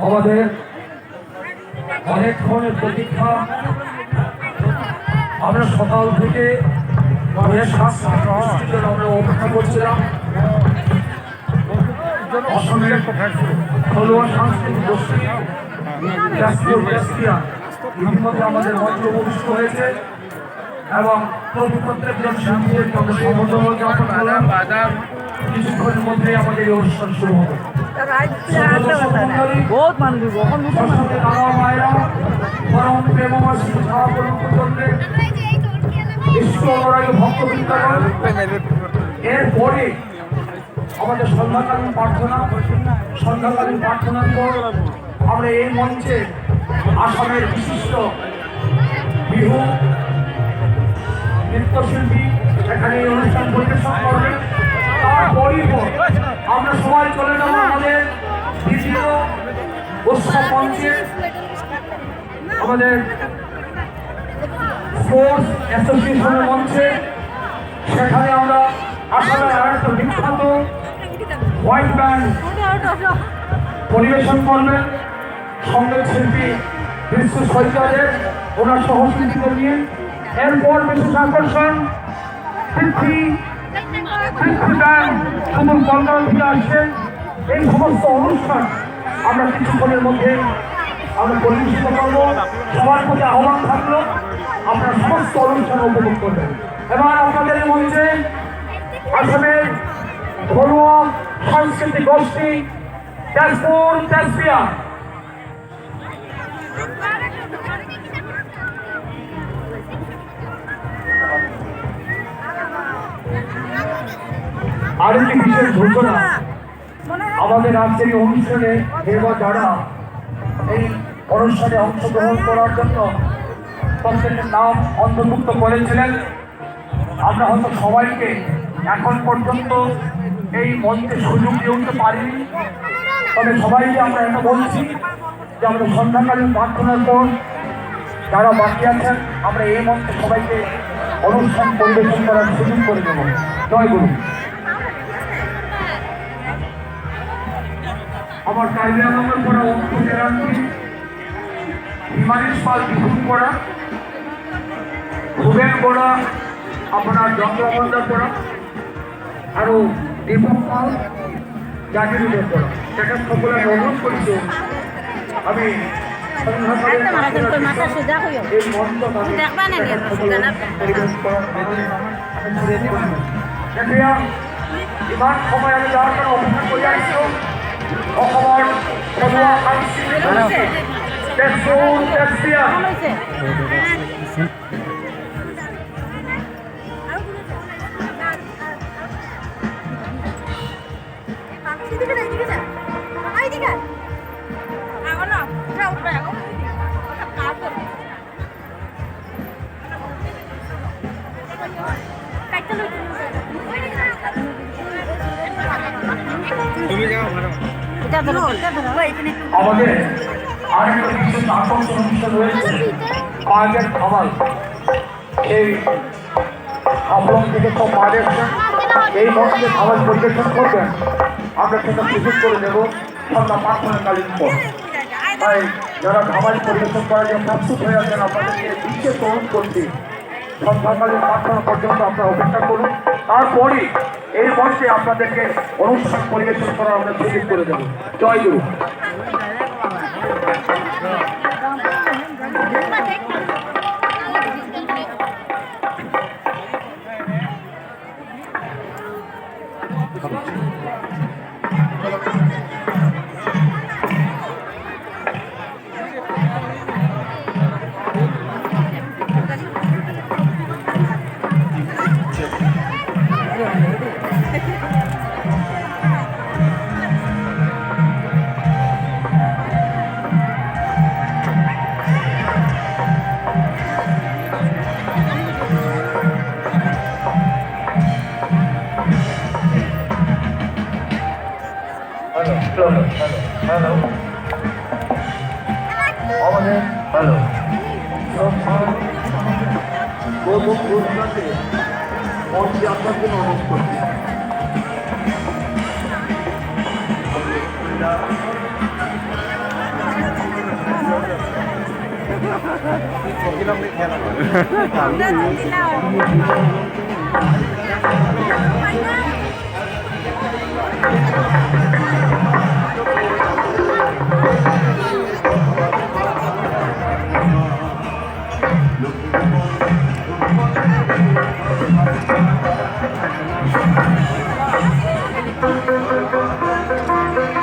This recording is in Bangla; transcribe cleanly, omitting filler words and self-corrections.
আমাদের অনেকক্ষণের প্রতীক্ষা। আমরা সকাল থেকে আমরা অপেক্ষা করছিলাম। অসমের খেলোয়াড় সাংস্কৃতিক গোষ্ঠী ইতিমধ্যে আমাদের মঞ্চে উপস্থিত হয়েছে এবং প্রত্যেকজন শিল্পীর কিছুক্ষণের মধ্যে আমাদের এই অনুষ্ঠান শুরু হবে। বহুত মানুষ এরপরে আমাদের সন্ধ্যাকালীন প্রার্থনার পর আমরা এই মঞ্চে আসামের বিশিষ্ট বিহু নৃত্যশিল্পী এখানে এই অনুষ্ঠান পরিবেশন করবেন। তারপরই আমরা সবাই চলে যাবো আমাদের দ্বিতীয় উৎসব মঞ্চে, আমাদের স্পোর্টস অ্যাসোসিয়েশনের মঞ্চে। সেখানে আমরা আসামের আরেকটা বিখ্যাত হোয়াইট ব্যান্ড পরিবেশন করবেন সঙ্গীত শিল্পী বিশ্ব সৈকতের ওনার সহশিল্পীদের নিয়ে। এরপর বিশেষ আকর্ষণ পৃথ্বী ব্যান্ড সুমন কলকাতা থেকে আসছেন। এই সমস্ত অনুষ্ঠান আমরা কিছুক্ষণের মধ্যে আমরা পরিবেশিত করবো। সবার প্রতি আহ্বান থাকলো আপনারা সমস্ত অনুষ্ঠান উপভোগ করবেন। এবার আপনাদের মঞ্চে আসামের ঘরোয়া সাংস্কৃতিক গোষ্ঠী তেজপুর তেজপিয়া আরেকটি বিশেষ ঘোষণা, আমাদের আজকের এই অনুষ্ঠানে এবার যারা এই অনুষ্ঠানে অংশগ্রহণ করার জন্য প্রত্যেকের নাম অন্তর্ভুক্ত করেছিলেন, আমরা হয়তো সবাইকে এখন পর্যন্ত এই মঞ্চে সুযোগ দিয়ে উঠতে পারিনি। তবে সবাইকে আমরা এটা বলছি যে আমরা সন্ধ্যাকালীন প্রার্থনার পর যারা বাকি আছেন আমরা এই মঞ্চে সবাইকে অনুষ্ঠান পরিবেশন করার সুযোগ করে দেব। জয় গুরু। আমার কালিয়াগঞ্জের পড়া অঙ্ক গ্যারান্টি, হিমানিশ পাল বিভুন পড়া, ভুবেন পড়া আপনার জন্মবন্ধার পড়া, আরো দীপক পাল জাগিরুদের পড়া। সেটা সকলে আমি অনুরোধ করছি আমি এই মঞ্চ ইমান সময় আমি যাওয়ার জন্য অপেক্ষা করে আসছি। অসমৰ ঘৰুৱা সাংস্কৃতিক তেজপুৰ তেজপিয়া আমাদের আরেকটা বিশেষ আকর্ষণ অনুষ্ঠান রয়েছে পাঁচের খামাল। এই হাফলং থেকে সব মা দেখছেন এই মঞ্চে খাবার পরিবেশন করবেন, আমরা সেটা সুযোগ করে দেবো সন্ধ্যা প্রার্থনাকালীন পর। তাই যারা খাবার পরিবেশন করার জন্য প্রস্তুত হয়ে আছেন আপনাদেরকে বিশেষ অনুরোধ করছি সন্ধ্যাকালীন প্রার্থনা পর্যন্ত আপনারা অপেক্ষা করুন। তারপরে এই মঞ্চে আপনাদেরকে অনুষ্ঠান পরিবেশন করার আমরা সুযোগ করে দেবো। জয় গুরু। হ্যালো আমাদের হ্যালো প্রথম ঘোষণাতে মঞ্চে আপনার জন্য অনুরোধ করছি। Udah nanti lawan.